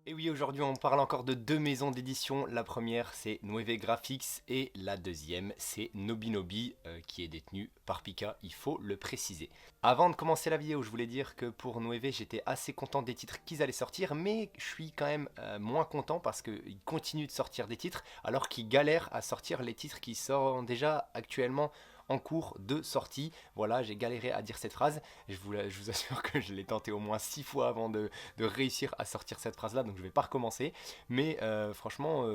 Et oui, aujourd'hui on parle encore de deux maisons d'édition. La première c'est Nueve Graphics et la deuxième c'est Nobinobi qui est détenue par Pika, il faut le préciser. Avant de commencer la vidéo, je voulais dire que pour Nueve j'étais assez content des titres qu'ils allaient sortir, mais je suis quand même moins content parce qu'ils continuent de sortir des titres alors qu'ils galèrent à sortir les titres qui sont déjà actuellement en cours de sortie. Voilà, j'ai galéré à dire cette phrase. Je vous assure que je l'ai tenté au moins 6 fois avant de réussir à sortir cette phrase là, donc je vais pas recommencer. Mais franchement,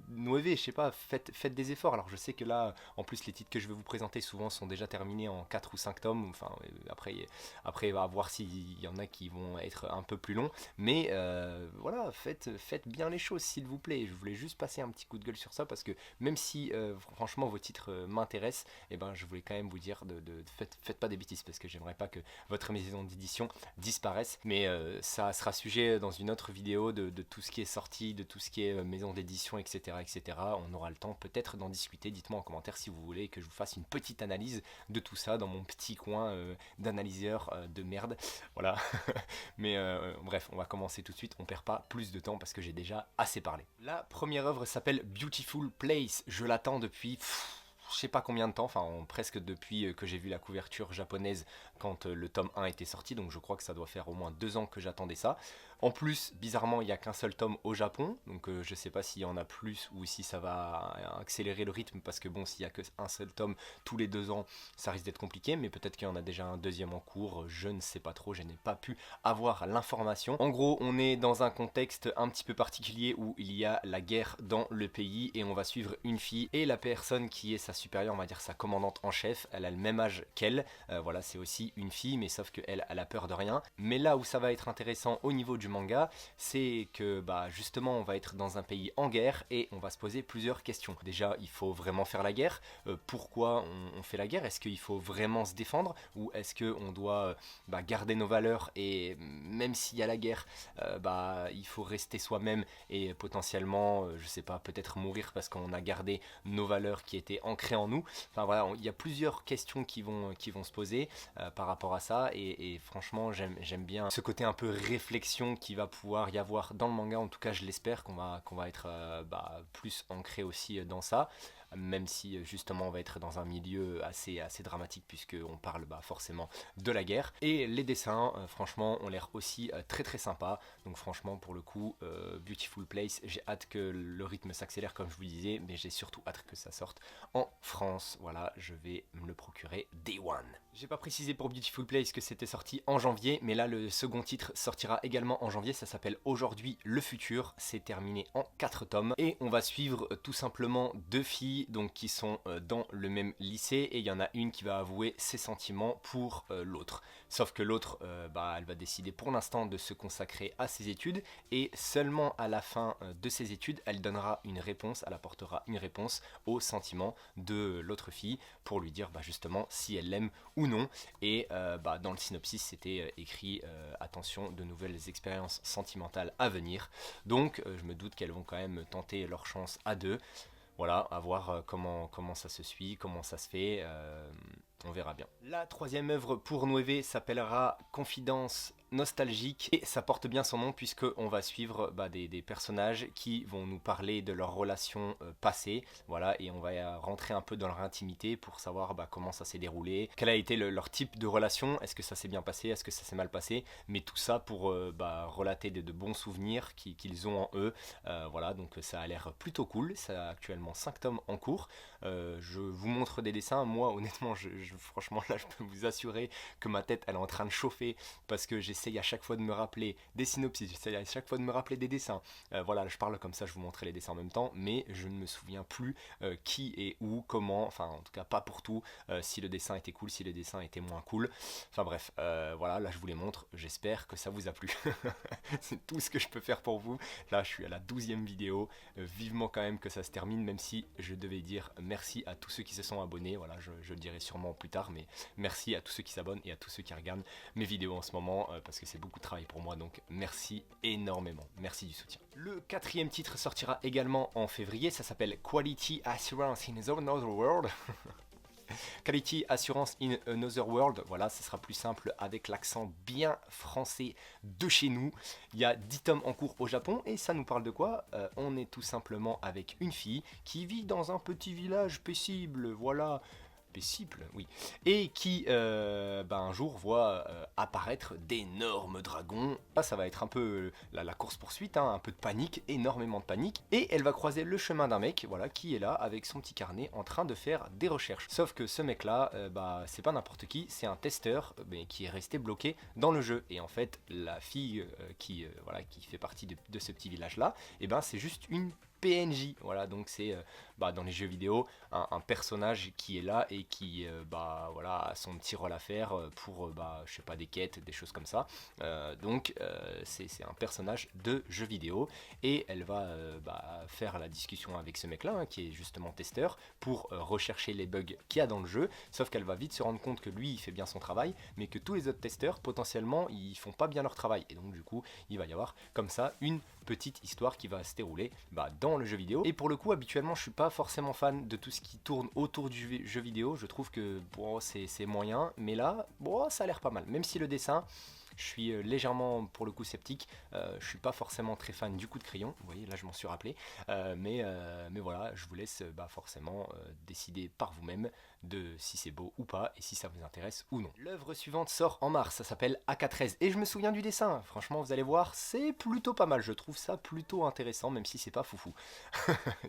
Nueve, je sais pas, faites des efforts. Alors je sais que là, en plus, les titres que je vais vous présenter souvent sont déjà terminés en 4 ou 5 tomes. Enfin, après, on va voir s'il y en a qui vont être un peu plus longs. Mais voilà, faites bien les choses, s'il vous plaît. Je voulais juste passer un petit coup de gueule sur ça parce que même si franchement vos titres m'intéressent, et ben je voulais quand même vous dire faites pas des bêtises parce que j'aimerais pas que votre maison d'édition disparaisse. Mais ça sera sujet dans une autre vidéo de tout ce qui est sorti, de tout ce qui est maison d'édition, etc., etc. On aura le temps peut-être d'en discuter. Dites-moi en commentaire si vous voulez que je vous fasse une petite analyse de tout ça dans mon petit coin d'analyseur de merde. Voilà. Mais bref, on va commencer tout de suite. On perd pas plus de temps parce que j'ai déjà assez parlé. La première œuvre s'appelle Beautiful Place. Je l'attends depuis je sais pas combien de temps, enfin presque depuis que j'ai vu la couverture japonaise quand le tome 1 était sorti, donc je crois que ça doit faire au moins 2 ans que j'attendais ça. En plus, bizarrement, il n'y a qu'un seul tome au Japon, donc je sais pas s'il y en a plus ou si ça va accélérer le rythme, parce que bon, s'il y a qu'un seul tome tous les 2 ans, ça risque d'être compliqué, mais peut-être qu'il y en a déjà un deuxième en cours, je ne sais pas trop, je n'ai pas pu avoir l'information. En gros, on est dans un contexte un petit peu particulier où il y a la guerre dans le pays et on va suivre une fille et la personne qui est sa supérieure, on va dire sa commandante en chef, elle a le même âge qu'elle, voilà, c'est aussi une fille, mais sauf qu'elle a peur de rien. Mais là où ça va être intéressant au niveau du manga, c'est que bah justement on va être dans un pays en guerre et on va se poser plusieurs questions. Déjà, il faut vraiment faire la guerre. Pourquoi on fait la guerre? Est-ce qu'il faut vraiment se défendre ou est-ce qu'on doit garder nos valeurs et même s'il y a la guerre, il faut rester soi-même et potentiellement, je sais pas, peut-être mourir parce qu'on a gardé nos valeurs qui étaient ancrées en nous. Enfin voilà, il y a plusieurs questions qui vont se poser par rapport à ça et franchement j'aime bien ce côté un peu réflexion qui va pouvoir y avoir dans le manga. En tout cas je l'espère qu'on va être plus ancré aussi dans ça, même si justement on va être dans un milieu assez dramatique puisqu'on parle forcément de la guerre. Et les dessins franchement ont l'air aussi très sympas, donc franchement pour le coup Beautiful Place, j'ai hâte que le rythme s'accélère comme je vous disais, mais j'ai surtout hâte que ça sorte en France. Voilà, je vais me le procurer Day One. J'ai pas précisé pour Beautiful Place que c'était sorti en janvier, mais là le second titre sortira également en janvier, ça s'appelle Aujourd'hui le futur, c'est terminé en 4 tomes et on va suivre tout simplement deux filles donc qui sont dans le même lycée et il y en a une qui va avouer ses sentiments pour l'autre. Sauf que l'autre, elle va décider pour l'instant de se consacrer à ses études et seulement à la fin de ses études, elle donnera une réponse, elle apportera une réponse aux sentiments de l'autre fille pour lui dire justement si elle l'aime ou non. Et dans le synopsis, c'était écrit attention, de nouvelles expériences sentimentales à venir. Donc je me doute qu'elles vont quand même tenter leur chance à deux. Voilà, à voir comment ça se suit, comment ça se fait, on verra bien. La troisième œuvre pour Nueve s'appellera Confidence nostalgique et ça porte bien son nom puisqu'on va suivre des personnages qui vont nous parler de leurs relations passées, voilà, et on va rentrer un peu dans leur intimité pour savoir comment ça s'est déroulé, quel a été leur type de relation, est-ce que ça s'est bien passé, est-ce que ça s'est mal passé, mais tout ça pour relater de bons souvenirs qu'ils ont en eux, voilà, donc ça a l'air plutôt cool, ça a actuellement 5 tomes en cours. Je vous montre des dessins, moi honnêtement franchement là je peux vous assurer que ma tête elle est en train de chauffer parce que j'essaye à chaque fois de me rappeler des synopsis, j'essaye à chaque fois de me rappeler des dessins, voilà, je parle comme ça, je vous montrer les dessins en même temps, mais je ne me souviens plus qui et où, comment, enfin en tout cas pas pour tout, si le dessin était cool, si le dessin était moins cool, enfin bref, voilà, là je vous les montre, j'espère que ça vous a plu. C'est tout ce que je peux faire pour vous, là je suis à la 12e vidéo, vivement quand même que ça se termine, même si je devais dire merci à tous ceux qui se sont abonnés, voilà, je le dirai sûrement plus tard, mais merci à tous ceux qui s'abonnent et à tous ceux qui regardent mes vidéos en ce moment, parce que c'est beaucoup de travail pour moi, donc merci énormément, merci du soutien. Le quatrième titre sortira également en février, ça s'appelle Quality Assurance in Another World. Quality Assurance in Another World, voilà, ce sera plus simple avec l'accent bien français de chez nous. Il y a 10 tomes en cours au Japon et ça nous parle de quoi? On est tout simplement avec une fille qui vit dans un petit village paisible, voilà. Paisible, oui, et qui un jour voit apparaître d'énormes dragons. Là, ça va être un peu la course-poursuite, hein, un peu de panique, énormément de panique, et elle va croiser le chemin d'un mec, voilà, qui est là avec son petit carnet en train de faire des recherches. Sauf que ce mec-là, c'est pas n'importe qui, c'est un testeur, mais qui est resté bloqué dans le jeu. Et en fait, la fille qui fait partie de ce petit village-là, c'est juste une PNJ, voilà, donc c'est dans les jeux vidéo un personnage qui est là et qui a son petit rôle à faire pour je sais pas, des quêtes, des choses comme ça. C'est un personnage de jeu vidéo et elle va faire la discussion avec ce mec là, hein, qui est justement testeur, pour rechercher les bugs qu'il y a dans le jeu, sauf qu'elle va vite se rendre compte que lui il fait bien son travail mais que tous les autres testeurs potentiellement ils font pas bien leur travail, et donc du coup il va y avoir comme ça une petite histoire qui va se dérouler dans le jeu vidéo. Et pour le coup, habituellement, je suis pas forcément fan de tout ce qui tourne autour du jeu vidéo. Je trouve que c'est moyen, mais là, ça a l'air pas mal. Même si le dessin, je suis légèrement pour le coup sceptique. Je suis pas forcément très fan du coup de crayon. Vous voyez, là je m'en suis rappelé. Mais voilà, je vous laisse forcément décider par vous-même de si c'est beau ou pas et si ça vous intéresse ou non. L'œuvre suivante sort en mars, ça s'appelle AK13 et je me souviens du dessin. Franchement, vous allez voir, c'est plutôt pas mal. Je trouve ça plutôt intéressant, même si c'est pas foufou.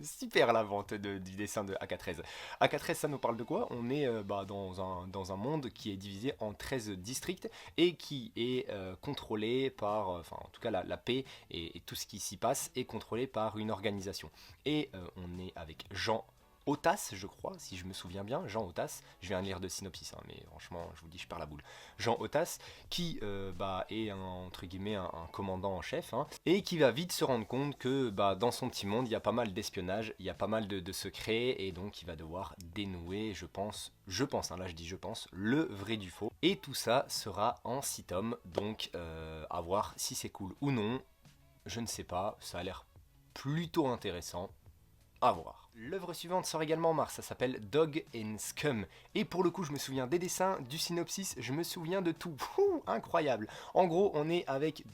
Super la vente du dessin de AK13. AK13, ça nous parle de quoi? On est dans un monde qui est divisé en 13 districts et qui est contrôlé par, en tout cas la paix et tout ce qui s'y passe est contrôlé par une organisation. Et on est avec Jean Otas, je crois, si je me souviens bien, Jean Otas, je viens de lire de synopsis, hein, mais franchement, je vous dis, je perds la boule. Jean Otas, qui est entre guillemets un commandant en chef, hein, et qui va vite se rendre compte que dans son petit monde, il y a pas mal d'espionnage, il y a pas mal de secrets, et donc il va devoir dénouer, je pense, hein, là je dis je pense, le vrai du faux. Et tout ça sera en 6 tomes, donc à voir si c'est cool ou non, je ne sais pas, ça a l'air plutôt intéressant. À voir. L'œuvre suivante sort également en mars, ça s'appelle Dog and Scum. Et pour le coup, je me souviens des dessins, du synopsis, je me souviens de tout. Incroyable. En gros, on est avec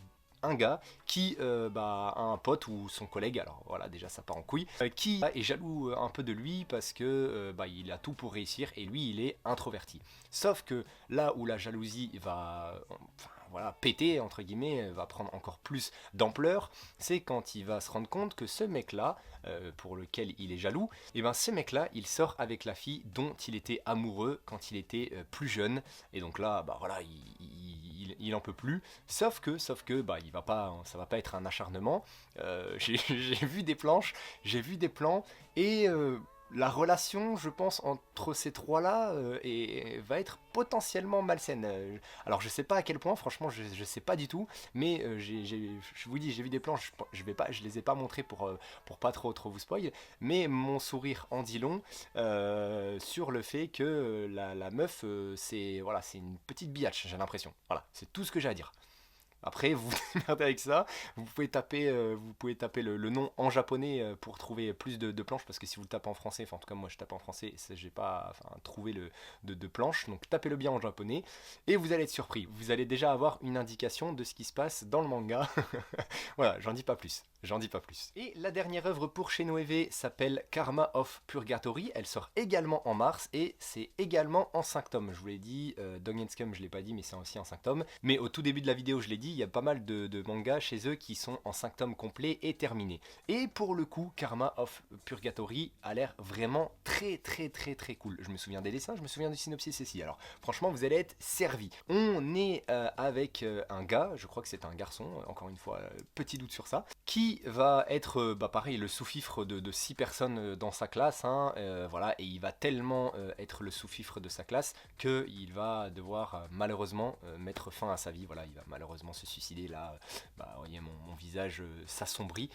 un gars qui a un pote ou son collègue, alors voilà, déjà ça part en couille, qui est jaloux un peu de lui parce que il a tout pour réussir et lui il est introverti. Sauf que là où la jalousie va péter, entre guillemets, va prendre encore plus d'ampleur, c'est quand il va se rendre compte que ce mec-là, pour lequel il est jaloux, et ce mec-là, il sort avec la fille dont il était amoureux quand il était plus jeune, et donc là, il en peut plus, sauf que il va pas, ça va pas être un acharnement. J'ai vu des planches, j'ai vu des plans, et la relation, je pense, entre ces trois-là va être potentiellement malsaine. Alors je sais pas à quel point, franchement, je sais pas du tout, mais je vous dis, j'ai vu des plans, je les ai pas montrés pour pas trop vous spoil, mais mon sourire en dit long sur le fait que la meuf, c'est une petite biatch, j'ai l'impression. Voilà, c'est tout ce que j'ai à dire. Après, vous vous démerdez avec ça. Vous pouvez taper le nom en japonais pour trouver plus de planches, parce que si vous le tapez en français, en tout cas moi je tape en français, j'ai pas trouvé de planches. Donc tapez-le bien en japonais et vous allez être surpris. Vous allez déjà avoir une indication de ce qui se passe dans le manga. Voilà, j'en dis pas plus. Et la dernière œuvre pour chez Noévé s'appelle Karma of Purgatory. Elle sort également en mars et c'est également en 5 tomes. Je vous l'ai dit, Dog and Scum je l'ai pas dit, mais c'est aussi en 5 tomes. Mais au tout début de la vidéo, je l'ai dit, il y a pas mal de mangas chez eux qui sont en 5 tomes complets et terminés. Et pour le coup, Karma of Purgatory a l'air vraiment très cool. Je me souviens des dessins, je me souviens du synopsis ici. Alors franchement, vous allez être servis. On est avec un gars, je crois que c'est un garçon, encore une fois, petit doute sur ça, qui va être, pareil, le sous-fifre de 6 personnes dans sa classe, hein, voilà, et il va tellement être le sous-fifre de sa classe qu'il va devoir malheureusement mettre fin à sa vie. Voilà, il va malheureusement se suicider. Là, vous voyez, mon visage s'assombrit.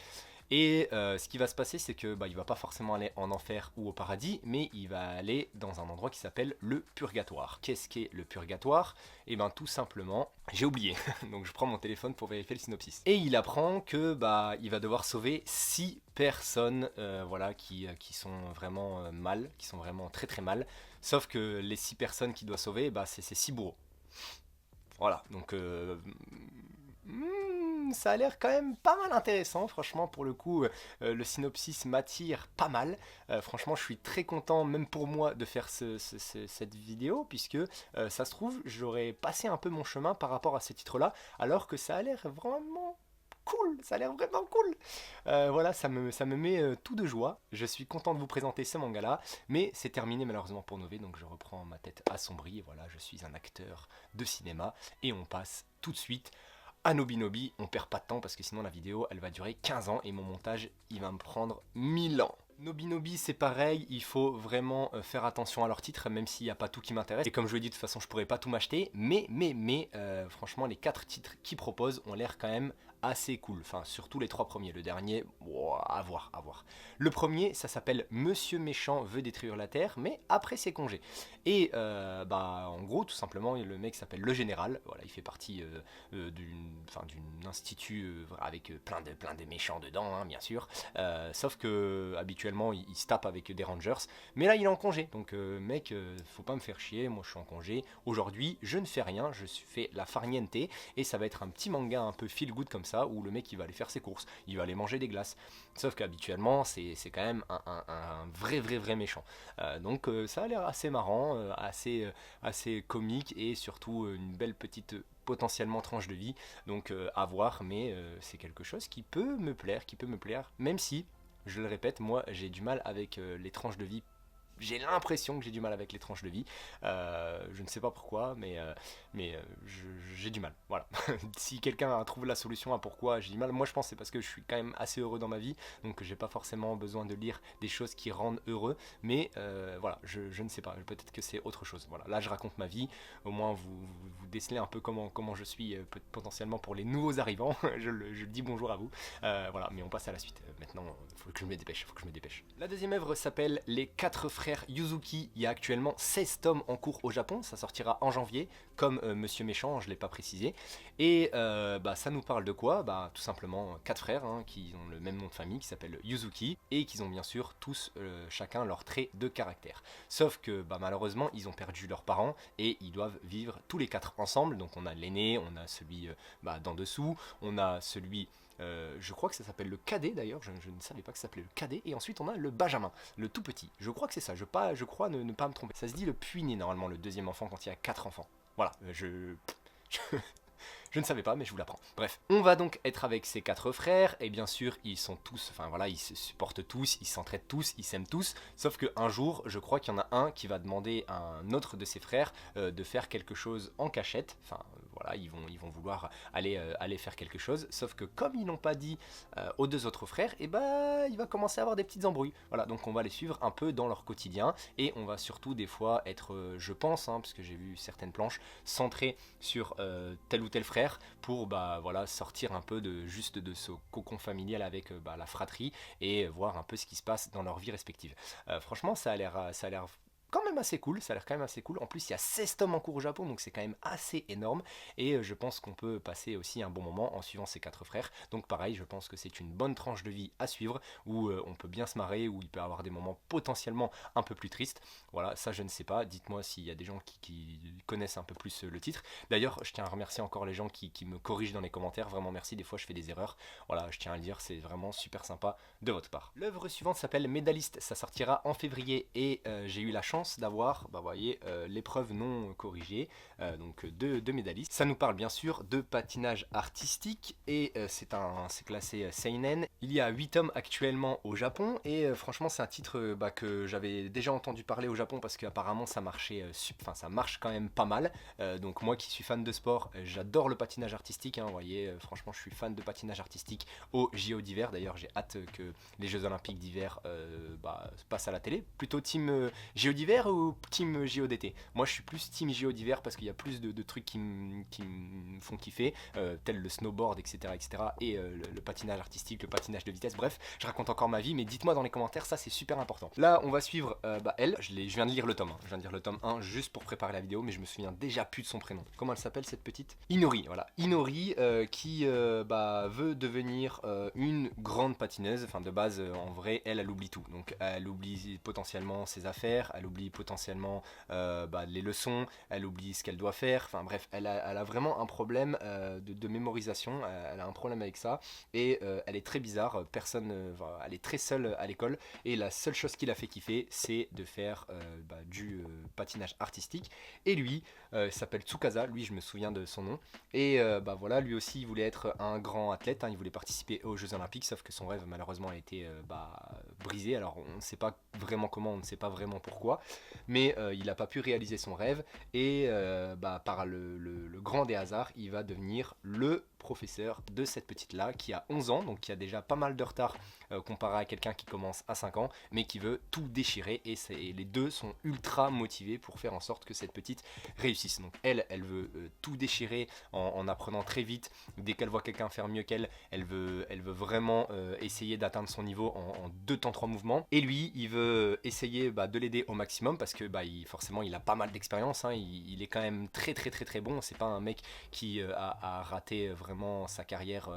Et ce qui va se passer, c'est que il va pas forcément aller en enfer ou au paradis, mais il va aller dans un endroit qui s'appelle le purgatoire. Qu'est-ce qu'est le purgatoire? Et tout simplement, j'ai oublié. Donc je prends mon téléphone pour vérifier le synopsis. Et il apprend que il va devoir sauver 6 personnes, voilà, qui sont vraiment mal, qui sont vraiment très mal. Sauf que les 6 personnes qu'il doit sauver, bah, c'est ses 6 bourreaux. Voilà, donc ça a l'air quand même pas mal intéressant, franchement, pour le coup, le synopsis m'attire pas mal. Franchement, je suis très content, même pour moi, de faire cette vidéo, puisque ça se trouve, j'aurais passé un peu mon chemin par rapport à ce titre-là, alors que ça a l'air vraiment cool, ça a l'air vraiment cool. Voilà, ça me met tout de joie. Je suis content de vous présenter ce manga-là, mais c'est terminé malheureusement pour Nové, donc je reprends ma tête assombrie. Et voilà, je suis un acteur de cinéma, et on passe tout de suite à Nobinobi. On perd pas de temps parce que sinon la vidéo elle va durer 15 ans et mon montage il va me prendre 1000 ans. Nobinobi c'est pareil, il faut vraiment faire attention à leurs titres, même s'il n'y a pas tout qui m'intéresse. Et comme je l'ai dit, de toute façon je pourrais pas tout m'acheter, mais franchement les 4 titres qu'ils proposent ont l'air quand même assez cool. Enfin surtout les 3 premiers, le dernier, wow, à voir, à voir. Le premier ça s'appelle Monsieur Méchant veut détruire la Terre, mais après ses congés. Et en gros tout simplement le mec s'appelle le Général, voilà, il fait partie d'une institut avec plein de méchants dedans, hein, bien sûr. Sauf que habituellement il se tape avec des Rangers, mais là il est en congé, donc mec, faut pas me faire chier, moi je suis en congé. Aujourd'hui je ne fais rien, je fais la farniente et ça va être un petit manga un peu feel good comme ça où le mec il va aller faire ses courses, il va aller manger des glaces. Sauf qu'habituellement c'est quand même un vrai méchant. Donc ça a l'air assez marrant, assez comique et surtout une belle petite potentiellement tranche de vie, donc à voir, mais c'est quelque chose qui peut me plaire, même si, je le répète, moi j'ai du mal avec les tranches de vie. J'ai l'impression que j'ai du mal avec les tranches de vie. Je ne sais pas pourquoi, j'ai du mal. Voilà. Si quelqu'un trouve la solution à pourquoi j'ai du mal, moi je pense que c'est parce que je suis quand même assez heureux dans ma vie, donc j'ai pas forcément besoin de lire des choses qui rendent heureux. Mais voilà, je ne sais pas. Peut-être que c'est autre chose. Voilà. Là, je raconte ma vie. Au moins, vous décelez un peu comment je suis potentiellement pour les nouveaux arrivants. je dis bonjour à vous. Voilà, mais on passe à la suite. Maintenant, il faut que je me dépêche. La deuxième œuvre s'appelle Les 4 frères Yuzuki. Il y a actuellement 16 tomes en cours au Japon, ça sortira en janvier, comme Monsieur Méchant, je ne l'ai pas précisé. Et ça nous parle de quoi? Tout simplement 4 frères hein, qui ont le même nom de famille, qui s'appellent Yuzuki, et qui ont bien sûr tous chacun leur trait de caractère. Sauf que malheureusement, ils ont perdu leurs parents, et ils doivent vivre tous les 4 ensemble. Donc on a l'aîné, on a celui d'en dessous, on a celui... je crois que ça s'appelle le cadet d'ailleurs, je ne savais pas que ça s'appelait le cadet, et ensuite on a le Benjamin, le tout petit. Je crois que c'est ça, je crois ne pas me tromper. Ça se dit le puiné normalement, le deuxième enfant quand il y a 4 enfants. Voilà, je ne savais pas, mais je vous l'apprends. Bref, on va donc être avec ces 4 frères, et bien sûr, ils sont tous, enfin voilà, ils se supportent tous, ils s'entraident tous, ils s'aiment tous, sauf qu'un jour, je crois qu'il y en a un qui va demander à un autre de ses frères de faire quelque chose en cachette, enfin voilà, ils vont vouloir aller faire quelque chose, sauf que comme ils n'ont pas dit aux 2 autres frères, et il va commencer à avoir des petites embrouilles. Voilà, donc on va les suivre un peu dans leur quotidien, et on va surtout des fois être, je pense, hein, parce que j'ai vu certaines planches, centrées sur tel ou tel frère, pour voilà, sortir un peu de ce cocon familial avec la fratrie et voir un peu ce qui se passe dans leur vie respective. Franchement, ça a l'air quand même assez cool, ça a l'air quand même assez cool. En plus, il y a 16 tomes en cours au Japon, donc c'est quand même assez énorme. Et je pense qu'on peut passer aussi un bon moment en suivant ces 4 frères. Donc pareil, je pense que c'est une bonne tranche de vie à suivre, où on peut bien se marrer, où il peut y avoir des moments potentiellement un peu plus tristes. Voilà, ça je ne sais pas. Dites-moi s'il y a des gens qui connaissent un peu plus le titre. D'ailleurs, je tiens à remercier encore les gens qui me corrigent dans les commentaires. Vraiment merci, des fois je fais des erreurs. Voilà, je tiens à le dire, c'est vraiment super sympa de votre part. L'œuvre suivante s'appelle Médaliste, ça sortira en février et j'ai eu la chance d'avoir, voyez, l'épreuve non corrigée, donc deux médaillistes. Ça nous parle bien sûr de patinage artistique et c'est classé seinen. Il y a 8 tomes actuellement au Japon et franchement c'est un titre que j'avais déjà entendu parler au Japon parce qu'apparemment ça marchait, ça marche quand même pas mal. Donc moi qui suis fan de sport, j'adore le patinage artistique, hein, vous voyez, franchement je suis fan de patinage artistique au JO d'hiver. D'ailleurs j'ai hâte que les Jeux Olympiques d'hiver passent à la télé. Plutôt team JO d'hiver ou team JO d'été? Moi je suis plus team JO d'hiver parce qu'il y a plus de trucs qui me font kiffer, tel le snowboard, etc. et le patinage artistique, le patinage de vitesse. Bref, je raconte encore ma vie, mais dites-moi dans les commentaires, ça c'est super important. Là on va suivre elle, je viens de lire le tome, hein. Je viens de lire le tome 1 juste pour préparer la vidéo, mais je me souviens déjà plus de son prénom. Comment elle s'appelle cette petite? Inori, voilà. Inori qui veut devenir une grande patineuse, enfin de base en vrai elle oublie tout, donc elle oublie potentiellement ses affaires, elle oublie oublie potentiellement les leçons, elle oublie ce qu'elle doit faire, enfin bref, elle a vraiment un problème de mémorisation, elle a un problème avec ça, et elle est très bizarre, elle est très seule à l'école, et la seule chose qui la fait kiffer, c'est de faire du patinage artistique, et lui, il s'appelle Tsukasa, lui je me souviens de son nom, et voilà, lui aussi il voulait être un grand athlète, hein, il voulait participer aux Jeux Olympiques, sauf que son rêve malheureusement a été brisé, alors on ne sait pas vraiment comment, on ne sait pas vraiment pourquoi, mais il n'a pas pu réaliser son rêve, et par le grand des hasards, il va devenir le professeur de cette petite là qui a 11 ans, donc qui a déjà pas mal de retard comparé à quelqu'un qui commence à 5 ans, mais qui veut tout déchirer, et les deux sont ultra motivés pour faire en sorte que cette petite réussisse. Donc elle veut tout déchirer en apprenant très vite, dès qu'elle voit quelqu'un faire mieux qu'elle, elle veut vraiment essayer d'atteindre son niveau en 2 temps 3 mouvements, et lui il veut essayer de l'aider au maximum, parce que forcément il a pas mal d'expérience, hein, il est quand même très très très très bon, c'est pas un mec qui a raté vraiment sa carrière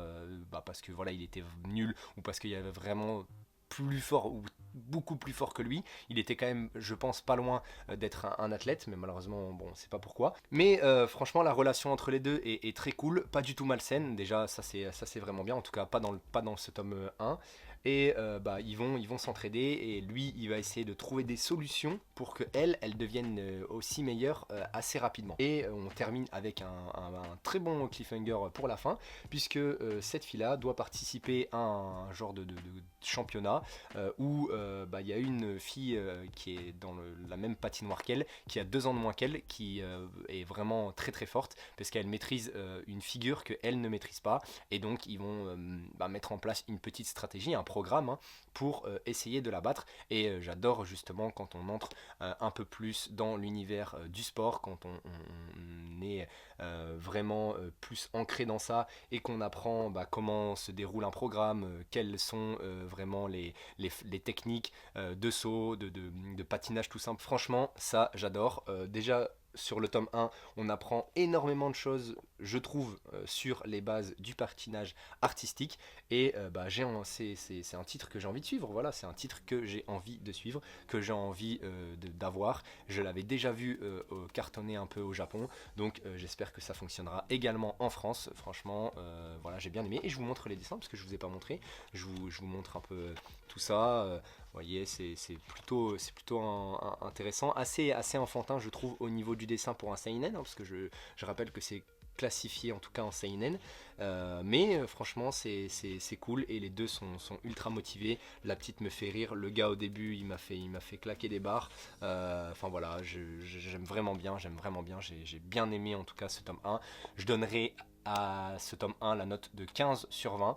parce que voilà il était nul, ou parce qu'il y avait vraiment plus fort ou beaucoup plus fort que lui. Il était quand même, je pense, pas loin d'être un athlète, mais malheureusement, bon, c'est pas pourquoi. Mais franchement, la relation entre les deux est très cool, pas du tout malsaine. Déjà, ça c'est vraiment bien, en tout cas pas dans ce tome 1. Et ils vont s'entraider, et lui il va essayer de trouver des solutions pour que elle devienne aussi meilleure assez rapidement. Et on termine avec un très bon cliffhanger pour la fin, puisque cette fille là doit participer à un genre de championnat où il y a une fille qui est dans la même patinoire qu'elle, qui a 2 ans de moins qu'elle, qui est vraiment très très forte, parce qu'elle maîtrise une figure que elle ne maîtrise pas, et donc ils vont mettre en place une petite stratégie, un programme, hein, pour essayer de la battre. Et j'adore justement quand on entre un peu plus dans l'univers du sport, quand on est vraiment plus ancré dans ça, et qu'on apprend comment se déroule un programme, quelles sont vraiment les techniques de saut, de patinage tout simple. Franchement, ça j'adore. Déjà sur le tome 1, on apprend énormément de choses, je trouve, sur les bases du patinage artistique. Et c'est un titre que j'ai envie de suivre. Voilà, c'est un titre que j'ai envie de suivre, que j'ai envie d'avoir. Je l'avais déjà vu cartonner un peu au Japon, donc j'espère que ça fonctionnera également en France. Franchement, voilà, j'ai bien aimé. Et je vous montre les dessins, parce que je vous ai pas montré. Je vous montre un peu tout ça. Vous voyez, c'est plutôt intéressant, assez enfantin je trouve au niveau du dessin pour un seinen, hein, parce que je rappelle que c'est classifié en tout cas en seinen, mais franchement c'est cool, et les deux sont ultra motivés. La petite me fait rire, le gars au début il m'a fait claquer des barres. Enfin voilà, j'aime vraiment bien, j'ai bien aimé en tout cas ce tome 1. Je donnerai à ce tome 1 la note de 15 sur 20,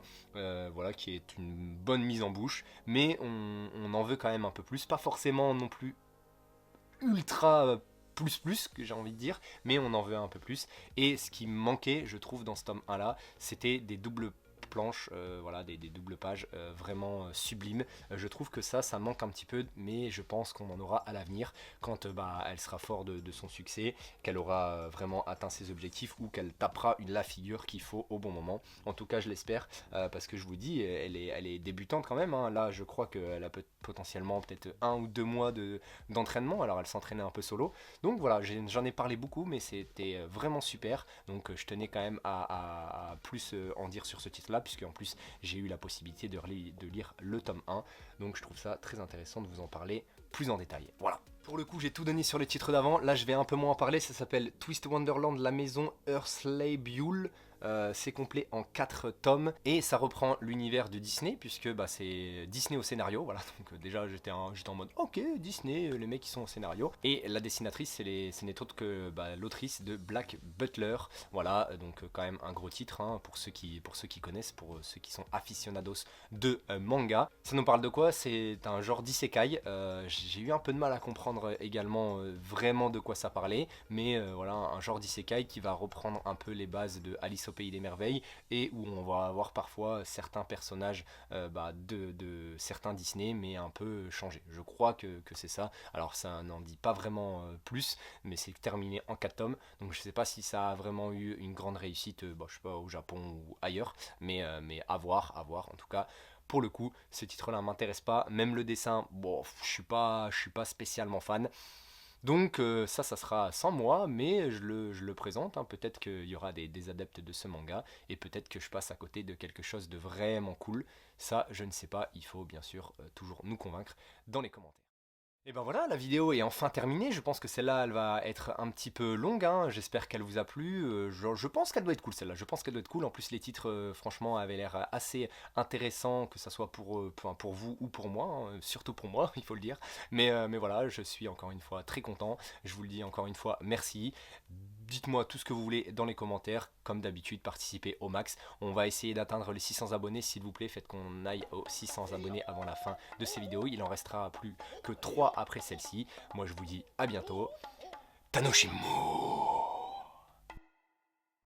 voilà, qui est une bonne mise en bouche, mais on en veut quand même un peu plus, pas forcément non plus ultra plus que j'ai envie de dire, mais on en veut un peu plus. Et ce qui me manquait, je trouve, dans ce tome 1 là, c'était des doubles planches, voilà, des doubles pages vraiment sublimes. Je trouve que ça manque un petit peu, mais je pense qu'on en aura à l'avenir, quand elle sera fort de son succès, qu'elle aura vraiment atteint ses objectifs, ou qu'elle tapera la figure qu'il faut au bon moment. En tout cas je l'espère, parce que je vous dis, elle est débutante quand même, hein. Là je crois qu'elle a potentiellement peut-être 1 ou 2 mois d'entraînement, alors elle s'entraînait un peu solo. Donc voilà, j'en ai parlé beaucoup, mais c'était vraiment super, donc je tenais quand même à plus en dire sur ce titre là, puisque en plus j'ai eu la possibilité de lire le tome 1, donc je trouve ça très intéressant de vous en parler plus en détail. Voilà. Pour le coup, j'ai tout donné sur les titres d'avant. Là, je vais un peu moins en parler. Ça s'appelle Twist Wonderland, la maison Earthsley Buell. C'est complet en 4 tomes, et ça reprend l'univers de Disney, puisque c'est Disney au scénario. Voilà, donc déjà j'étais en mode ok, Disney, les mecs qui sont au scénario. Et la dessinatrice, ce n'est autre que l'autrice de Black Butler. Voilà, donc quand même un gros titre, hein, pour ceux qui connaissent, pour ceux qui sont aficionados de manga. Ça nous parle de quoi? C'est un genre d'isekai. J'ai eu un peu de mal à comprendre également vraiment de quoi ça parlait, mais voilà, un genre d'isekai qui va reprendre un peu les bases de Alice au Pays des Merveilles, et où on va avoir parfois certains personnages de certains Disney, mais un peu changés. Je crois que c'est ça. Alors ça n'en dit pas vraiment plus, mais c'est terminé en 4 tomes, donc je sais pas si ça a vraiment eu une grande réussite, je sais pas, au Japon ou ailleurs, mais à voir en tout cas. Pour le coup, ce titre-là m'intéresse pas. Même le dessin, bon, je suis pas spécialement fan. Donc ça sera sans moi, mais je le présente, hein. Peut-être qu'il y aura des adeptes de ce manga, et peut-être que je passe à côté de quelque chose de vraiment cool. Ça, je ne sais pas, il faut bien sûr toujours nous convaincre dans les commentaires. Et ben voilà, la vidéo est enfin terminée. Je pense que celle-là, elle va être un petit peu longue, hein. J'espère qu'elle vous a plu. Je pense qu'elle doit être cool, celle-là. Je pense qu'elle doit être cool. En plus, les titres, franchement, avaient l'air assez intéressants, que ça soit pour vous ou pour moi, hein. Surtout pour moi, il faut le dire. Mais voilà, je suis encore une fois très content. Je vous le dis encore une fois, merci. Dites-moi tout ce que vous voulez dans les commentaires. Comme d'habitude, participez au max. On va essayer d'atteindre les 600 abonnés, s'il vous plaît. Faites qu'on aille aux 600 abonnés avant la fin de ces vidéos. Il en restera plus que 3 après celle-ci. Moi je vous dis à bientôt. Tanoshimu.